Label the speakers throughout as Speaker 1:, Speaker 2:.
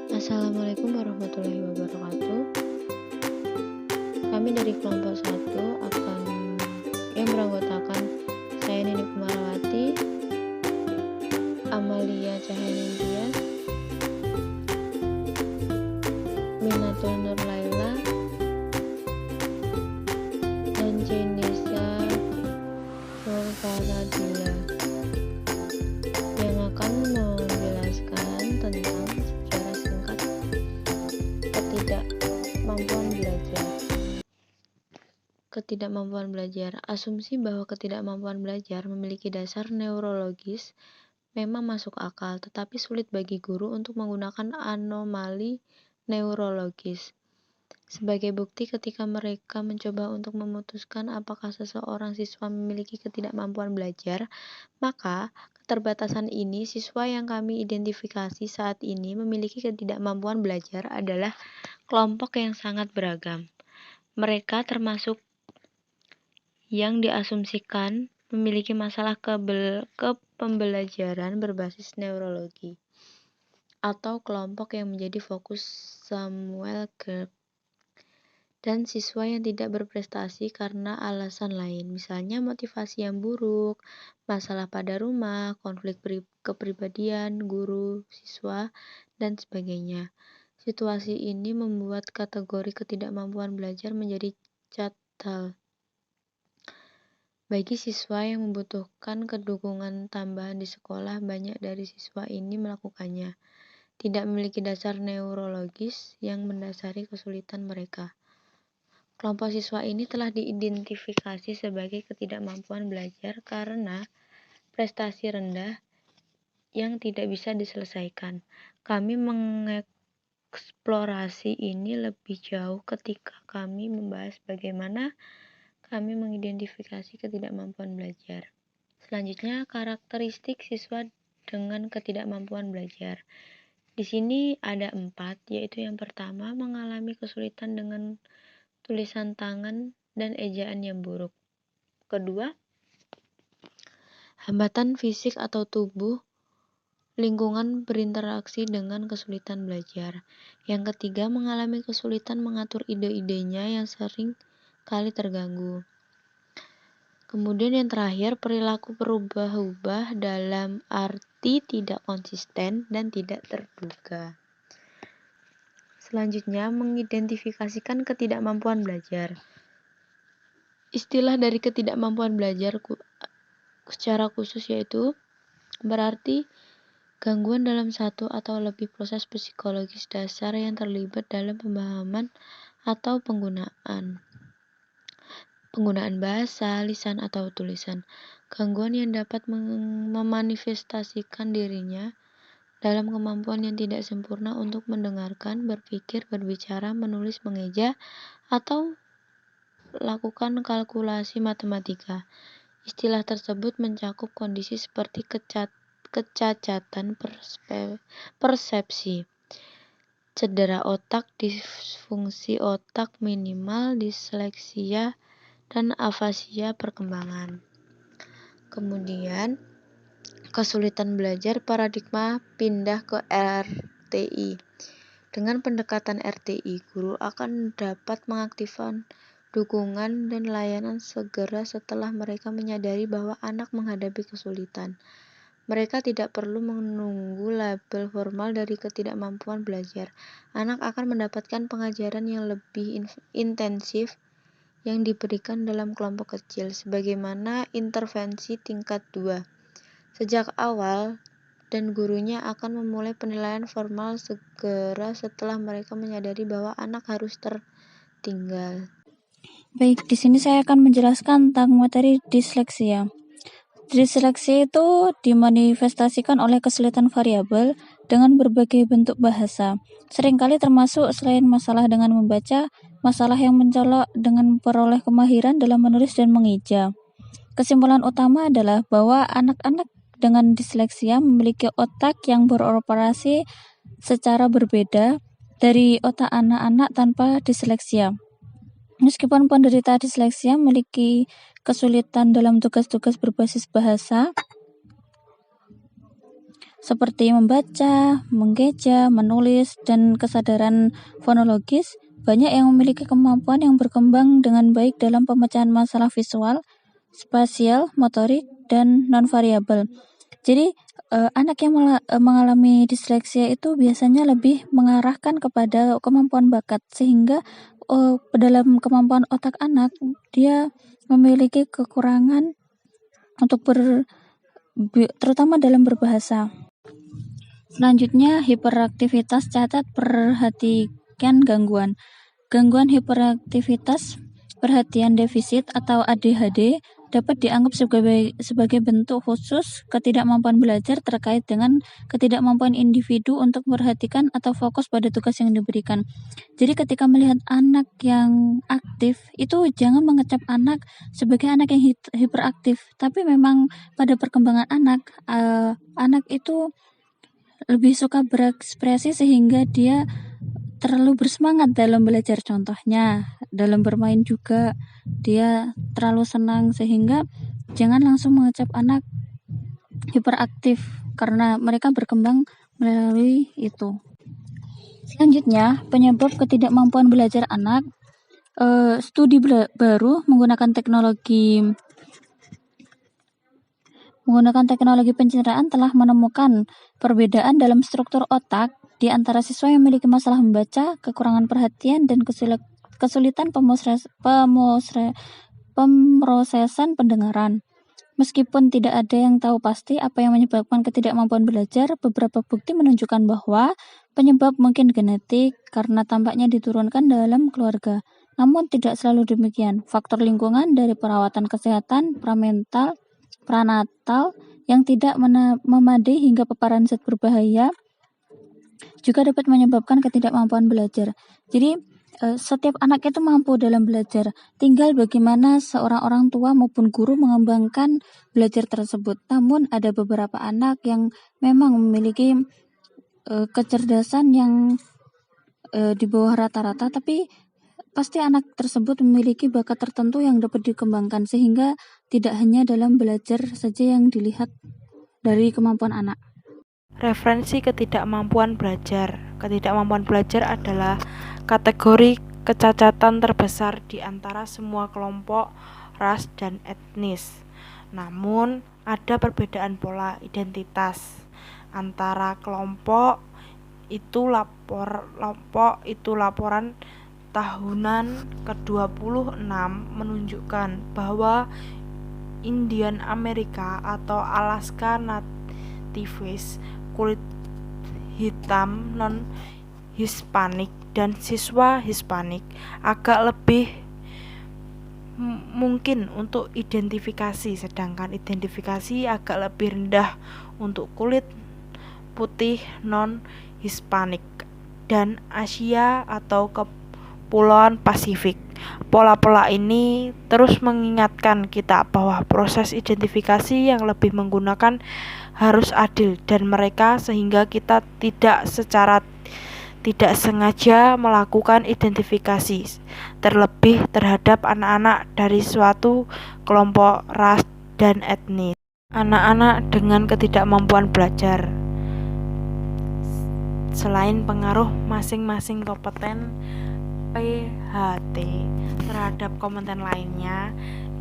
Speaker 1: Assalamualaikum warahmatullahi wabarakatuh. Kami dari kelompok 1 akan yang beranggotakan saya Nini Kumarawati, Amalia Cahayaningtyas, Minatul Nur Laila, dan Jenisa Nur Faradila yang akan menjelaskan tentang secara singkat ketidakmampuan belajar. Asumsi bahwa ketidakmampuan belajar memiliki dasar neurologis memang masuk akal, tetapi sulit bagi guru untuk menggunakan anomali neurologis sebagai bukti ketika mereka mencoba untuk memutuskan apakah seseorang siswa memiliki ketidakmampuan belajar. Maka, keterbatasan ini siswa yang kami identifikasi saat ini memiliki ketidakmampuan belajar adalah kelompok yang sangat beragam. Mereka termasuk yang diasumsikan memiliki masalah kepembelajaran berbasis neurologi, atau kelompok yang menjadi fokus Samuel Gerb, dan siswa yang tidak berprestasi karena alasan lain, misalnya motivasi yang buruk, masalah pada rumah, konflik kepribadian guru, siswa, dan sebagainya. Situasi ini membuat kategori ketidakmampuan belajar menjadi catal. Bagi siswa yang membutuhkan kedukungan tambahan di sekolah, banyak dari siswa ini melakukannya. Tidak memiliki dasar neurologis yang mendasari kesulitan mereka. Kelompok siswa ini telah diidentifikasi sebagai ketidakmampuan belajar karena prestasi rendah yang tidak bisa diselesaikan. Kami mengeksplorasi ini lebih jauh ketika kami membahas bagaimana kami mengidentifikasi ketidakmampuan belajar. Selanjutnya, karakteristik siswa dengan ketidakmampuan belajar. Di sini ada 4, yaitu yang pertama, mengalami kesulitan dengan tulisan tangan dan ejaan yang buruk. Kedua, hambatan fisik atau tubuh lingkungan berinteraksi dengan kesulitan belajar. Yang ketiga, mengalami kesulitan mengatur ide-idenya yang sering kali terganggu. Kemudian yang terakhir, perilaku berubah-ubah dalam arti tidak konsisten dan tidak terduga. Selanjutnya, mengidentifikasikan ketidakmampuan belajar. Istilah dari ketidakmampuan belajar secara khusus yaitu berarti gangguan dalam satu atau lebih proses psikologis dasar yang terlibat dalam pemahaman atau penggunaan bahasa, lisan, atau tulisan. Gangguan yang dapat memanifestasikan dirinya dalam kemampuan yang tidak sempurna untuk mendengarkan, berpikir, berbicara, menulis, mengeja, atau lakukan kalkulasi matematika. Istilah tersebut mencakup kondisi seperti kecacatan persepsi, cedera otak, disfungsi otak minimal, disleksia, dan afasia perkembangan. Kemudian, kesulitan belajar paradigma pindah ke RTI. Dengan pendekatan RTI, guru akan dapat mengaktifkan dukungan dan layanan segera setelah mereka menyadari bahwa anak menghadapi kesulitan. Mereka tidak perlu menunggu label formal dari ketidakmampuan belajar. Anak akan mendapatkan pengajaran yang lebih intensif yang diberikan dalam kelompok kecil, sebagaimana intervensi tingkat 2. Sejak awal, dan gurunya akan memulai penilaian formal segera setelah mereka menyadari bahwa anak harus tertinggal.
Speaker 2: Baik, di sini saya akan menjelaskan tentang materi disleksia. Disleksia itu dimanifestasikan oleh kesulitan variabel dengan berbagai bentuk bahasa. Seringkali termasuk selain masalah dengan membaca, masalah yang mencolok dengan memperoleh kemahiran dalam menulis dan mengeja. Kesimpulan utama adalah bahwa anak-anak dengan disleksia memiliki otak yang beroperasi secara berbeda dari otak anak-anak tanpa disleksia. Meskipun penderita disleksia memiliki kesulitan dalam tugas-tugas berbasis bahasa, seperti membaca, mengeja, menulis, dan kesadaran fonologis. Banyak yang memiliki kemampuan yang berkembang dengan baik dalam pemecahan masalah visual, spasial, motorik, dan non-variabel. Jadi, anak yang mengalami disleksia itu biasanya lebih mengarahkan kepada kemampuan bakat, sehingga dalam kemampuan otak anak, dia memiliki kekurangan untuk terutama dalam berbahasa. Selanjutnya, hiperaktivitas. Catat perhatikan gangguan. Gangguan hiperaktivitas perhatian defisit atau ADHD dapat dianggap sebagai bentuk khusus ketidakmampuan belajar terkait dengan ketidakmampuan individu untuk memperhatikan atau fokus pada tugas yang diberikan. Jadi ketika melihat anak yang aktif, itu jangan mengecap anak sebagai anak yang hiperaktif, tapi memang pada perkembangan anak itu lebih suka berekspresi sehingga dia terlalu bersemangat dalam belajar. Contohnya, dalam bermain juga dia terlalu senang, sehingga jangan langsung mengecap anak hiperaktif karena mereka berkembang melalui itu. Selanjutnya, penyebab ketidakmampuan belajar anak. Studi baru menggunakan teknologi pencitraan telah menemukan perbedaan dalam struktur otak di antara siswa yang memiliki masalah membaca, kekurangan perhatian, dan kesulitan pemrosesan pendengaran. Meskipun tidak ada yang tahu pasti apa yang menyebabkan ketidakmampuan belajar, beberapa bukti menunjukkan bahwa penyebab mungkin genetik karena tampaknya diturunkan dalam keluarga. Namun tidak selalu demikian. Faktor lingkungan dari perawatan kesehatan, pranatal yang tidak memadai hingga paparan zat berbahaya juga dapat menyebabkan ketidakmampuan belajar. Jadi setiap anak itu mampu dalam belajar. Tinggal bagaimana seorang orang tua maupun guru mengembangkan belajar tersebut. Namun ada beberapa anak yang memang memiliki kecerdasan yang di bawah rata-rata, tapi pasti anak tersebut memiliki bakat tertentu yang dapat dikembangkan, sehingga tidak hanya dalam belajar saja yang dilihat dari kemampuan anak.
Speaker 3: Referensi ketidakmampuan belajar. Ketidakmampuan belajar adalah kategori kecacatan terbesar di antara semua kelompok, ras, dan etnis. Namun, ada perbedaan pola identitas antara kelompok itu laporan tahunan ke-26 menunjukkan bahwa Indian Amerika atau Alaska Natives kulit hitam non-Hispanik dan siswa Hispanik agak lebih mungkin untuk identifikasi, sedangkan identifikasi agak lebih rendah untuk kulit putih non-Hispanik dan Asia atau Kepulauan Pasifik. Pola-pola ini terus mengingatkan kita bahwa proses identifikasi yang lebih menggunakan harus adil dan mereka, sehingga kita tidak secara tidak sengaja melakukan identifikasi terlebih terhadap anak-anak dari suatu kelompok ras dan etnis. Anak-anak dengan ketidakmampuan belajar. Selain pengaruh masing-masing kompeten PHT terhadap kompeten lainnya,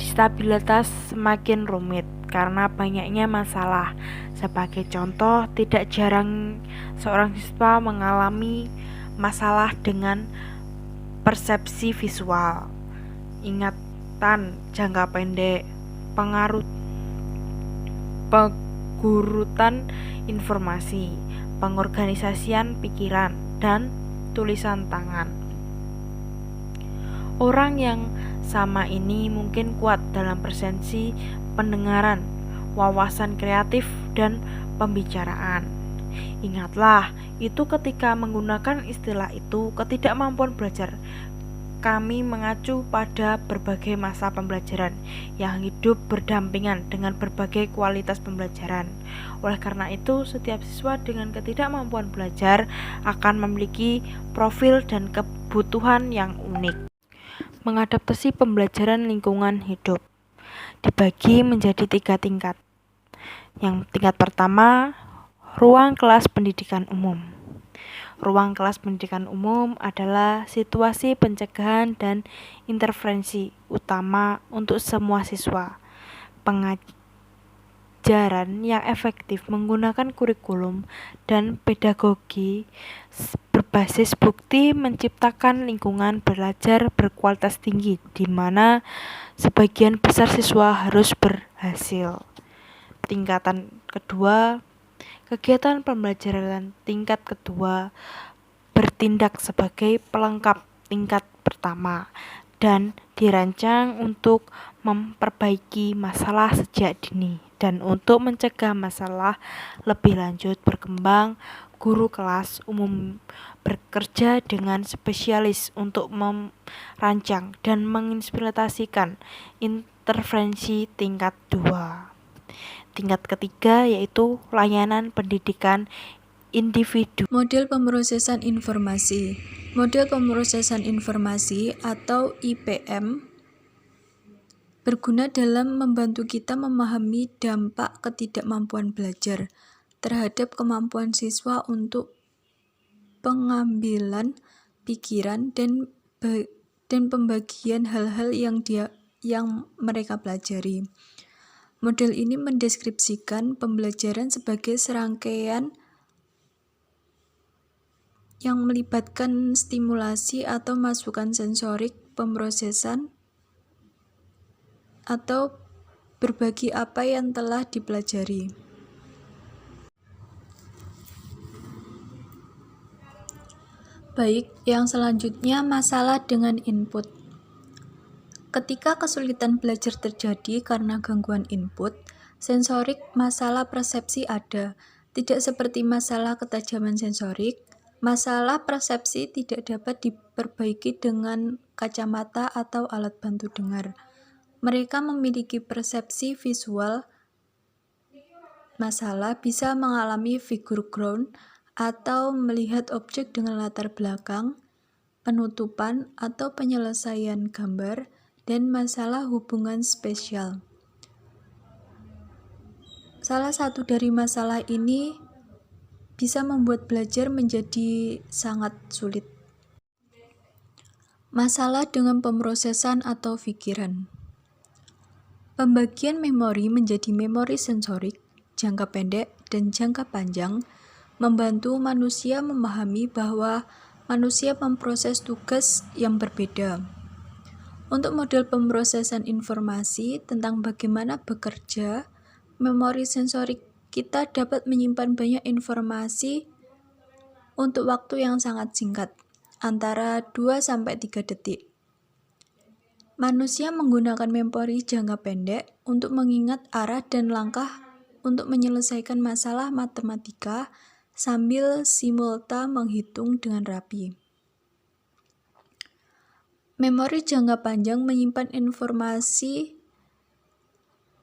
Speaker 3: stabilitas semakin rumit karena banyaknya masalah. Sebagai contoh, tidak jarang seorang siswa mengalami masalah dengan persepsi visual, ingatan jangka pendek, pengurutan informasi, pengorganisasian pikiran, dan tulisan tangan. Orang yang sama ini mungkin kuat dalam persepsi pendengaran, wawasan kreatif, dan pembicaraan. Ingatlah, itu ketika menggunakan istilah itu, ketidakmampuan belajar. Kami mengacu pada berbagai masa pembelajaran yang hidup berdampingan dengan berbagai kualitas pembelajaran. Oleh karena itu, setiap siswa dengan ketidakmampuan belajar akan memiliki profil dan kebutuhan yang unik. Mengadaptasi pembelajaran lingkungan hidup dibagi menjadi 3 tingkat. Yang tingkat pertama, ruang kelas pendidikan umum. Ruang kelas pendidikan umum adalah situasi pencegahan dan intervensi utama untuk semua siswa. Pengajaran yang efektif menggunakan kurikulum dan pedagogi berbasis bukti menciptakan lingkungan belajar berkualitas tinggi di mana sebagian besar siswa harus berhasil. Tingkatan kedua, kegiatan pembelajaran tingkat kedua bertindak sebagai pelengkap tingkat pertama dan dirancang untuk memperbaiki masalah sejak dini dan untuk mencegah masalah lebih lanjut berkembang. Guru kelas umum bekerja dengan spesialis untuk merancang dan mengimplementasikan intervensi tingkat 2. Tingkat ketiga yaitu layanan pendidikan individu.
Speaker 2: Model pemrosesan informasi. Model pemrosesan informasi atau IPM berguna dalam membantu kita memahami dampak ketidakmampuan belajar terhadap kemampuan siswa untuk pengambilan pikiran dan pembagian hal-hal yang mereka pelajari. Model ini mendeskripsikan pembelajaran sebagai serangkaian yang melibatkan stimulasi atau masukan sensorik, pemrosesan, atau berbagi apa yang telah dipelajari. Baik, yang selanjutnya masalah dengan input. Ketika kesulitan belajar terjadi karena gangguan input, sensorik, masalah persepsi ada. Tidak seperti masalah ketajaman sensorik, masalah persepsi tidak dapat diperbaiki dengan kacamata atau alat bantu dengar. Mereka memiliki persepsi visual. Masalah bisa mengalami figure ground atau melihat objek dengan latar belakang, penutupan atau penyelesaian gambar, dan masalah hubungan spesial. Salah satu dari masalah ini bisa membuat belajar menjadi sangat sulit. Masalah dengan pemrosesan atau pikiran. Pembagian memori menjadi memori sensorik, jangka pendek, dan jangka panjang membantu manusia memahami bahwa manusia memproses tugas yang berbeda. Untuk model pemrosesan informasi tentang bagaimana bekerja, memori sensorik kita dapat menyimpan banyak informasi untuk waktu yang sangat singkat, antara 2-3 detik. Manusia menggunakan memori jangka pendek untuk mengingat arah dan langkah untuk menyelesaikan masalah matematika sambil simultan menghitung dengan rapi. Memori jangka panjang menyimpan informasi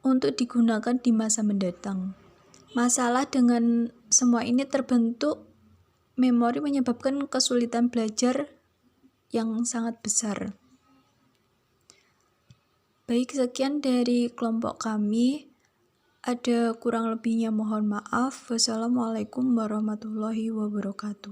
Speaker 2: untuk digunakan di masa mendatang. Masalah dengan semua ini terbentuk memori menyebabkan kesulitan belajar yang sangat besar. Baik, sekian dari kelompok kami. Ada kurang lebihnya mohon maaf. Wassalamualaikum warahmatullahi wabarakatuh.